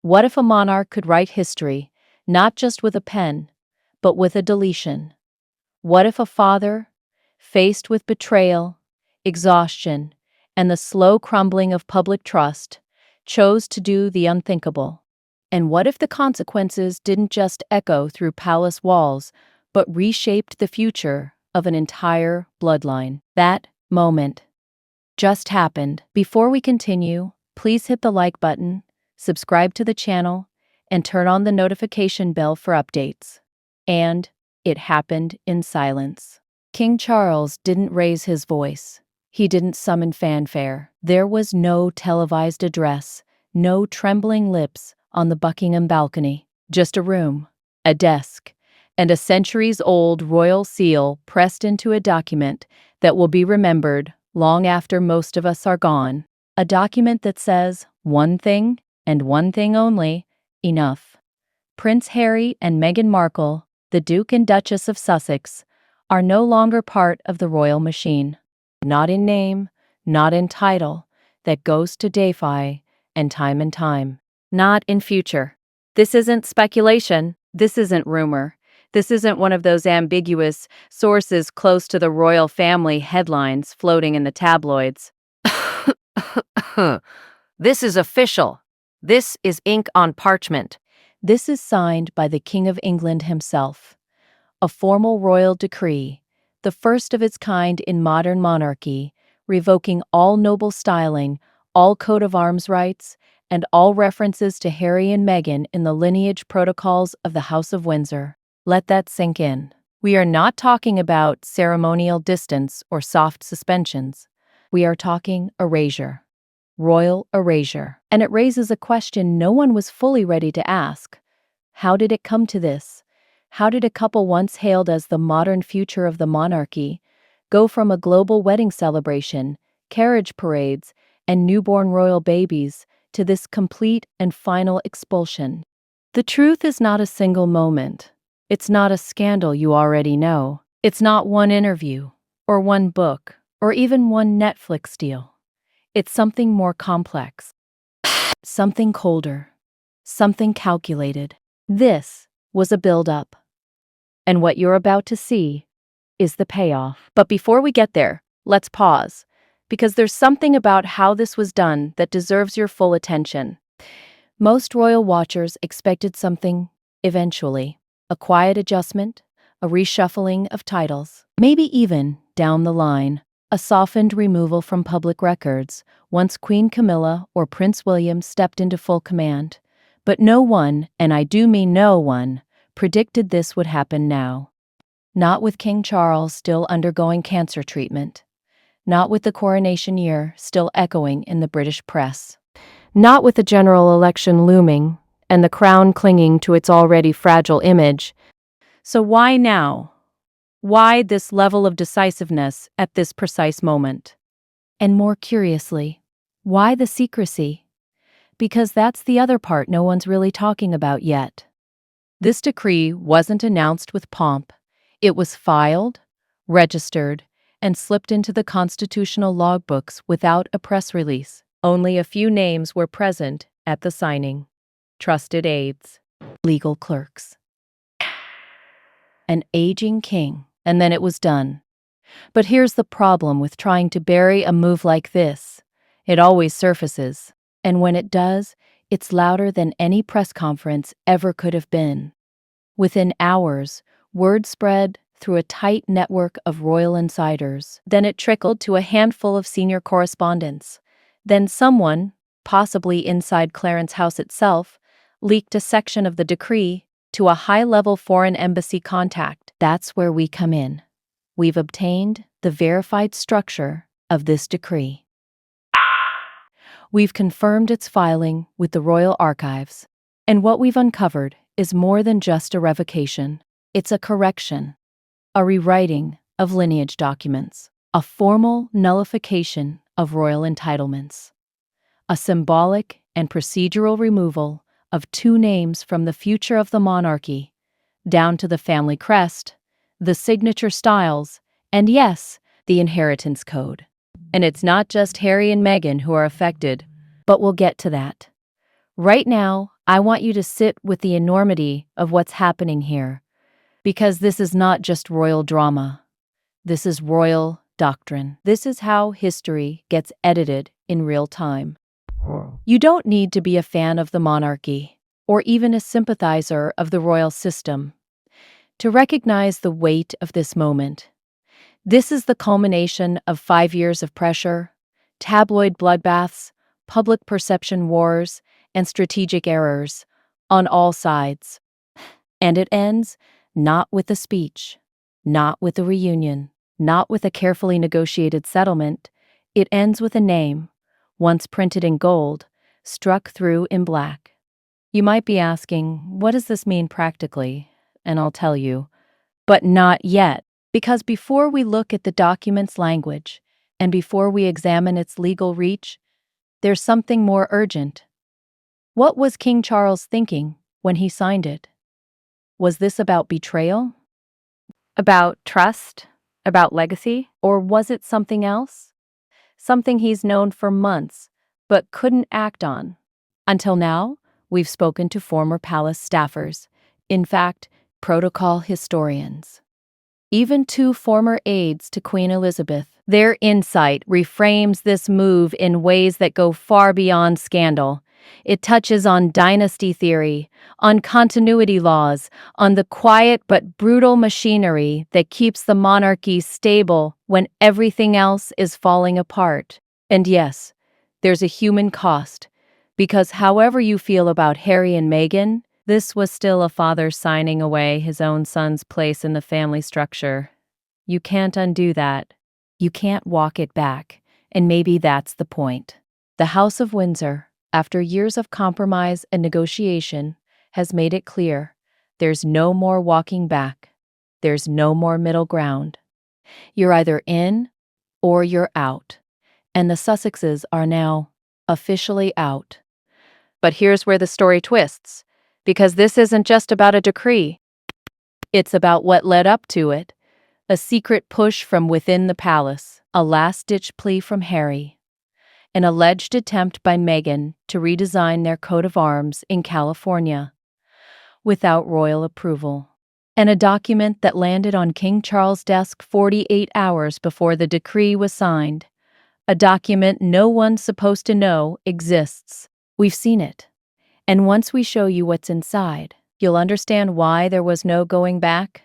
What if a monarch could write history, not just with a pen, but with a deletion? What if a father, faced with betrayal, exhaustion, and the slow crumbling of public trust, chose to do the unthinkable? And what if the consequences didn't just echo through palace walls, but reshaped the future of an entire bloodline? That moment just happened. Before we continue, please hit the like button, subscribe to the channel, and turn on the notification bell for updates. And it happened in silence. King Charles didn't raise his voice. He didn't summon fanfare. There was no televised address, no trembling lips on the Buckingham balcony. Just a room, a desk, and a centuries-old royal seal pressed into a document that will be remembered long after most of us are gone. A document that says one thing, and one thing only: enough. Prince Harry and Meghan Markle, the Duke and Duchess of Sussex, are no longer part of the royal machine. Not in name, not in title, that goes to defy and time. Not in future. This isn't speculation. This isn't rumor. This isn't one of those ambiguous sources close to the royal family headlines floating in the tabloids. This is official. This is ink on parchment. This is signed by the King of England himself. A formal royal decree, the first of its kind in modern monarchy, revoking all noble styling, all coat of arms rights, and all references to Harry and Meghan in the lineage protocols of the House of Windsor. Let that sink in. We are not talking about ceremonial distance or soft suspensions. We are talking erasure. Royal erasure. And it raises a question no one was fully ready to ask. How did it come to this? How did a couple once hailed as the modern future of the monarchy go from a global wedding celebration, carriage parades, and newborn royal babies to this complete and final expulsion? The truth is not a single moment. It's not a scandal you already know. It's not one interview, or one book, or even one Netflix deal. It's something more complex. Something colder. Something calculated. This was a build-up. And what you're about to see is the payoff. But before we get there, let's pause, because there's something about how this was done that deserves your full attention. Most royal watchers expected something eventually. A quiet adjustment, a reshuffling of titles, maybe even, down the line, a softened removal from public records once Queen Camilla or Prince William stepped into full command. But no one, and I do mean no one, predicted this would happen now. Not with King Charles still undergoing cancer treatment. Not with the coronation year still echoing in the British press. Not with the general election looming and the crown clinging to its already fragile image. So why now? Why this level of decisiveness at this precise moment? And more curiously, why the secrecy? Because that's the other part no one's really talking about yet. This decree wasn't announced with pomp. It was filed, registered, and slipped into the constitutional logbooks without a press release. Only a few names were present at the signing. Trusted aides, legal clerks, an aging king, and then it was done. But here's the problem with trying to bury a move like this. It always surfaces, and when it does, it's louder than any press conference ever could have been. Within hours, word spread through a tight network of royal insiders. Then it trickled to a handful of senior correspondents. Then someone, possibly inside Clarence House itself, leaked a section of the decree to a high-level foreign embassy contact. That's where we come in. We've obtained the verified structure of this decree. We've confirmed its filing with the Royal Archives. And what we've uncovered is more than just a revocation. It's a correction, a rewriting of lineage documents, a formal nullification of royal entitlements, a symbolic and procedural removal of two names from the future of the monarchy, down to the family crest, the signature styles, and yes, the inheritance code. And it's not just Harry and Meghan who are affected, but we'll get to that. Right now, I want you to sit with the enormity of what's happening here, because this is not just royal drama. This is royal doctrine. This is how history gets edited in real time. You don't need to be a fan of the monarchy, or even a sympathizer of the royal system, to recognize the weight of this moment. This is the culmination of 5 years of pressure, tabloid bloodbaths, public perception wars, and strategic errors on all sides. And it ends not with a speech, not with a reunion, not with a carefully negotiated settlement. It ends with a name, once printed in gold, struck through in black. You might be asking, what does this mean practically? And I'll tell you, but not yet. Because before we look at the document's language, and before we examine its legal reach, there's something more urgent. What was King Charles thinking when he signed it? Was this about betrayal? About trust? About legacy? Or was it something else? Something he's known for months, but couldn't act on. Until now, we've spoken to former palace staffers, in fact, protocol historians. Even 2 former aides to Queen Elizabeth. Their insight reframes this move in ways that go far beyond scandal. It touches on dynasty theory, on continuity laws, on the quiet but brutal machinery that keeps the monarchy stable when everything else is falling apart. And yes, there's a human cost, because however you feel about Harry and Meghan, this was still a father signing away his own son's place in the family structure. You can't undo that. You can't walk it back, and maybe that's the point. The House of Windsor, after years of compromise and negotiation, has made it clear there's no more walking back. There's no more middle ground. You're either in or you're out, and the Sussexes are now officially out. But here's where the story twists. Because this isn't just about a decree. It's about what led up to it. A secret push from within the palace, a last-ditch plea from Harry, an alleged attempt by Meghan to redesign their coat of arms in California without royal approval, and a document that landed on King Charles' desk 48 hours before the decree was signed. A document no one's supposed to know exists. We've seen it. And once we show you what's inside, you'll understand why there was no going back.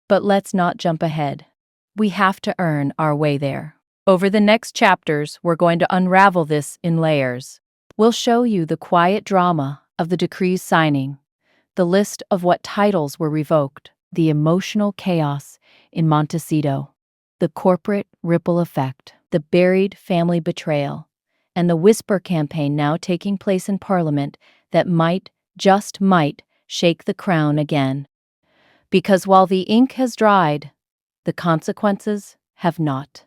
But let's not jump ahead. We have to earn our way there. Over the next chapters, we're going to unravel this in layers. We'll show you the quiet drama of the decree's signing, the list of what titles were revoked, the emotional chaos in Montecito, the corporate ripple effect, the buried family betrayal, and the whisper campaign now taking place in Parliament that might, just might, shake the crown again. Because while the ink has dried, the consequences have not.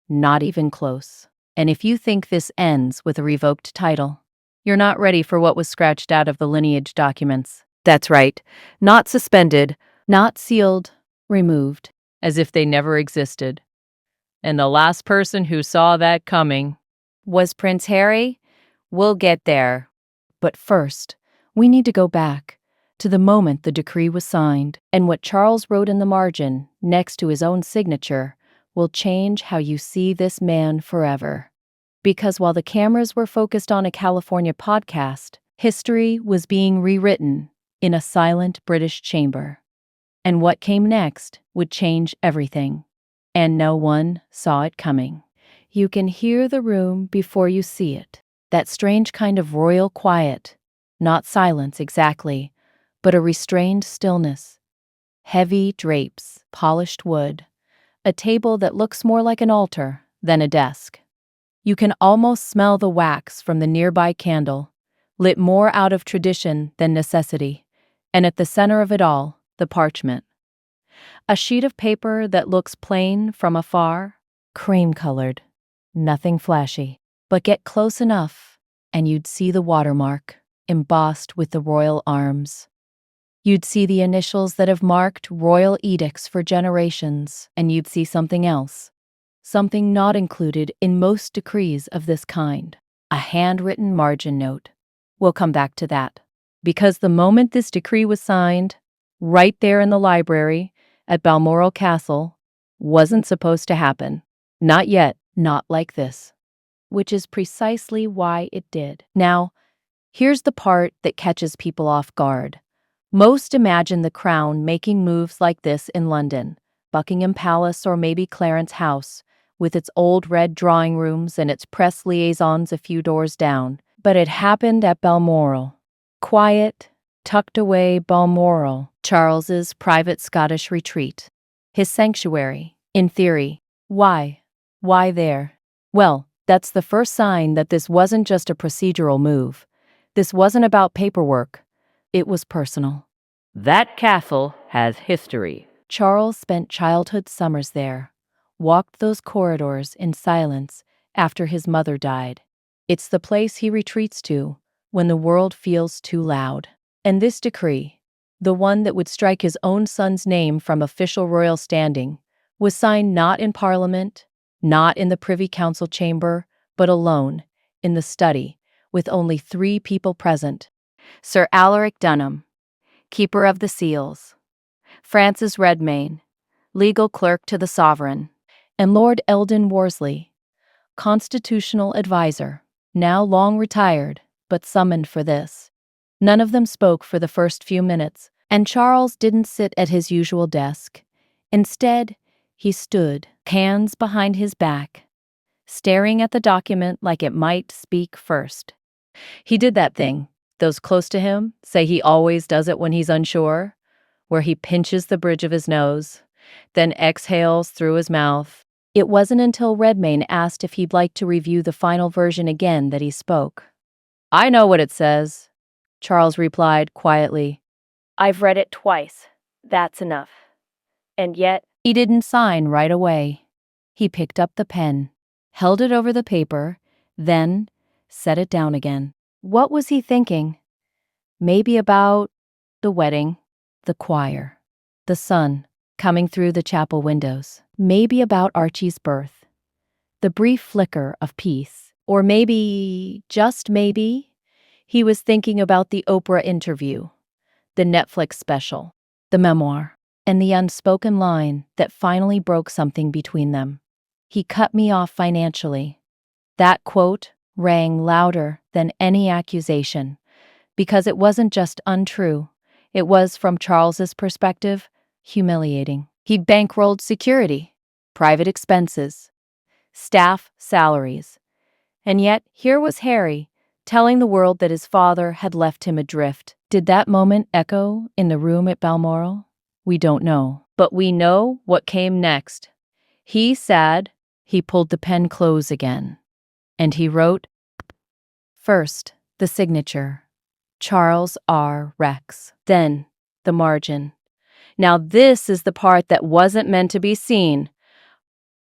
Not even close. And if you think this ends with a revoked title, you're not ready for what was scratched out of the lineage documents. That's right. Not suspended, not sealed, removed, as if they never existed. And the last person who saw that coming was Prince Harry. We'll get there. But first, we need to go back to the moment the decree was signed, and what Charles wrote in the margin, next to his own signature, will change how you see this man forever. Because while the cameras were focused on a California podcast, history was being rewritten in a silent British chamber. And what came next would change everything. And no one saw it coming. You can hear the room before you see it. That strange kind of royal quiet. Not silence exactly, but a restrained stillness. Heavy drapes, polished wood. A table that looks more like an altar than a desk. You can almost smell the wax from the nearby candle, lit more out of tradition than necessity. And at the center of it all, the parchment. A sheet of paper that looks plain from afar, cream-colored, nothing flashy. But get close enough, and you'd see the watermark, embossed with the royal arms. You'd see the initials that have marked royal edicts for generations, and you'd see something else. Something not included in most decrees of this kind. A handwritten margin note. We'll come back to that. Because the moment this decree was signed, right there in the library at Balmoral Castle, wasn't supposed to happen. Not yet, not like this. Which is precisely why it did. Now, here's the part that catches people off guard. Most imagine the Crown making moves like this in London, Buckingham Palace or maybe Clarence House, with its old red drawing rooms and its press liaisons a few doors down. But it happened at Balmoral. Quiet, tucked away Balmoral, Charles's private Scottish retreat. His sanctuary, in theory. Why? Why there? Well, that's the first sign that this wasn't just a procedural move. This wasn't about paperwork. It was personal. That castle has history. Charles spent childhood summers there, walked those corridors in silence after his mother died. It's the place he retreats to when the world feels too loud. And this decree, the one that would strike his own son's name from official royal standing, was signed not in Parliament, not in the Privy Council chamber, but alone, in the study, with only 3 people present. Sir Alaric Dunham, Keeper of the Seals, Francis Redmayne, legal clerk to the Sovereign, and Lord Eldon Worsley, constitutional advisor, now long retired, but summoned for this. None of them spoke for the first few minutes, and Charles didn't sit at his usual desk. Instead, he stood, hands behind his back, staring at the document like it might speak first. He did that thing those close to him say he always does it when he's unsure, where he pinches the bridge of his nose, then exhales through his mouth. It wasn't until Redmayne asked if he'd like to review the final version again that he spoke. "I know what it says," Charles replied quietly. "I've read it twice. That's enough." And yet, he didn't sign right away. He picked up the pen, held it over the paper, then set it down again. What was he thinking? Maybe about the wedding, the choir, the sun coming through the chapel windows. Maybe about Archie's birth, the brief flicker of peace. Or maybe, just maybe, he was thinking about the Oprah interview, the Netflix special, the memoir, and the unspoken line that finally broke something between them. "He cut me off financially." That quote rang louder than any accusation, because it wasn't just untrue. It was, from Charles's perspective, humiliating. He'd bankrolled security, private expenses, staff salaries. And yet, here was Harry, telling the world that his father had left him adrift. Did that moment echo in the room at Balmoral? We don't know. But we know what came next. He pulled the pen close again. And he wrote, first, the signature, Charles R. Rex. Then, the margin. Now this is the part that wasn't meant to be seen.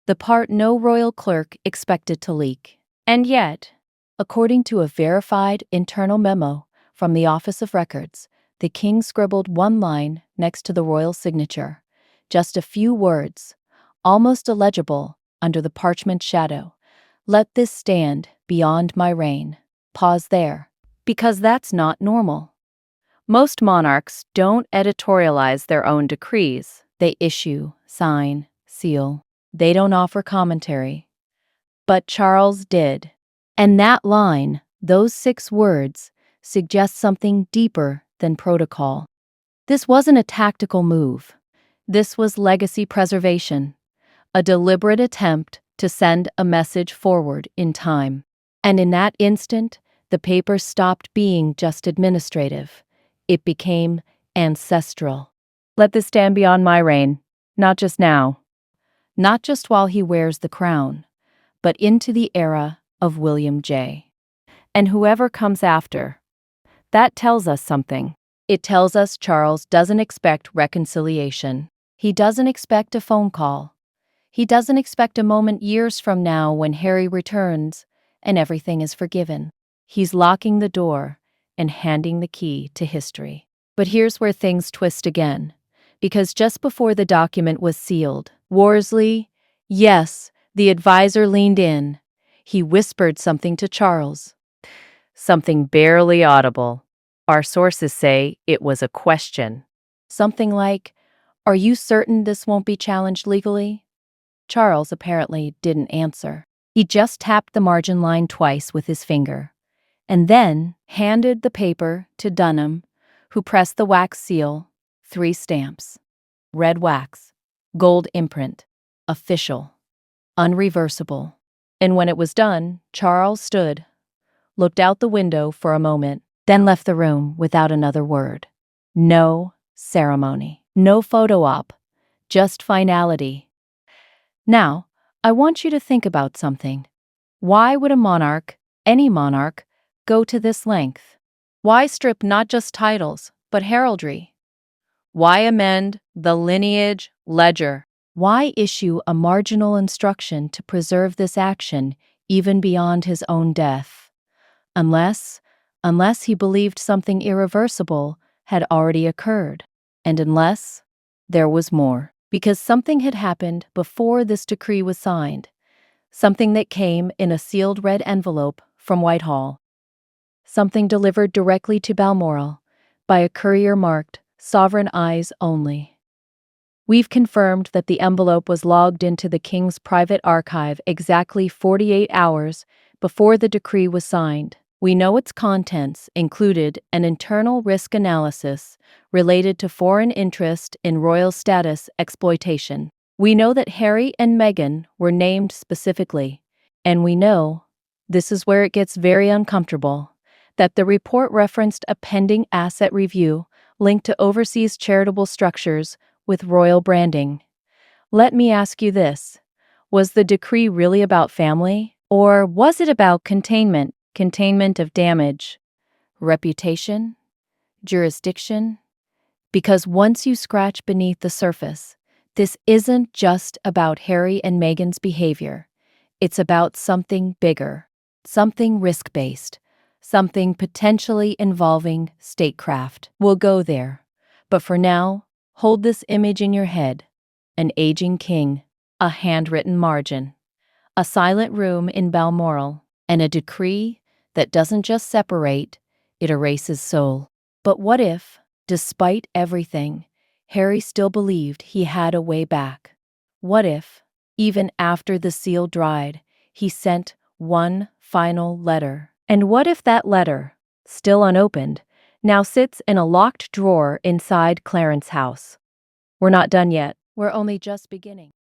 The part no royal clerk expected to leak. And yet, according to a verified internal memo from the Office of Records, the king scribbled one line next to the royal signature, just a few words, almost illegible under the parchment shadow. "Let this stand beyond my reign." Pause there, because that's not normal. Most monarchs don't editorialize their own decrees. They issue, sign, seal. They don't offer commentary. But Charles did. And that line, those 6 words, suggest something deeper than protocol. This wasn't a tactical move. This was legacy preservation, a deliberate attempt to send a message forward in time. And in that instant, the paper stopped being just administrative. It became ancestral. Let this stand beyond my reign, not just now, not just while he wears the crown, but into the era of William J. And whoever comes after. That tells us something. It tells us Charles doesn't expect reconciliation. He doesn't expect a phone call. He doesn't expect a moment years from now when Harry returns and everything is forgiven. He's locking the door and handing the key to history. But here's where things twist again, because just before the document was sealed, Worsley, yes, the advisor, leaned in. He whispered something to Charles. something barely audible. Our sources say it was a question. Something like, "Are you certain this won't be challenged legally?" Charles apparently didn't answer. He just tapped the margin line twice with his finger, and then handed the paper to Dunham, who pressed the wax seal. 3 stamps. Red wax. Gold imprint. Official. Unreversible. And when it was done, Charles stood, looked out the window for a moment, then left the room without another word. No ceremony. No photo op. Just finality. Now, I want you to think about something. Why would a monarch, any monarch, go to this length? Why strip not just titles, but heraldry? Why amend the lineage ledger? Why issue a marginal instruction to preserve this action even beyond his own death? Unless he believed something irreversible had already occurred, and unless there was more. Because something had happened before this decree was signed, something that came in a sealed red envelope from Whitehall, something delivered directly to Balmoral by a courier marked "Sovereign Eyes Only." We've confirmed that the envelope was logged into the King's private archive exactly 48 hours before the decree was signed. We know its contents included an internal risk analysis related to foreign interest in royal status exploitation. We know that Harry and Meghan were named specifically, and we know, this is where it gets very uncomfortable, that the report referenced a pending asset review linked to overseas charitable structures with royal branding. Let me ask you this. Was the decree really about family? Or was it about containment of damage, reputation, jurisdiction? Because once you scratch beneath the surface, this isn't just about Harry and Meghan's behavior. It's about something bigger, something risk-based, something potentially involving statecraft. We'll go there. But for now, hold this image in your head. An aging king, a handwritten margin, a silent room in Balmoral, and a decree that doesn't just separate, it erases soul. But what if, despite everything, Harry still believed he had a way back? What if, even after the seal dried, he sent one final letter? And what if that letter, still unopened, now sits in a locked drawer inside Clarence's house? We're not done yet. We're only just beginning.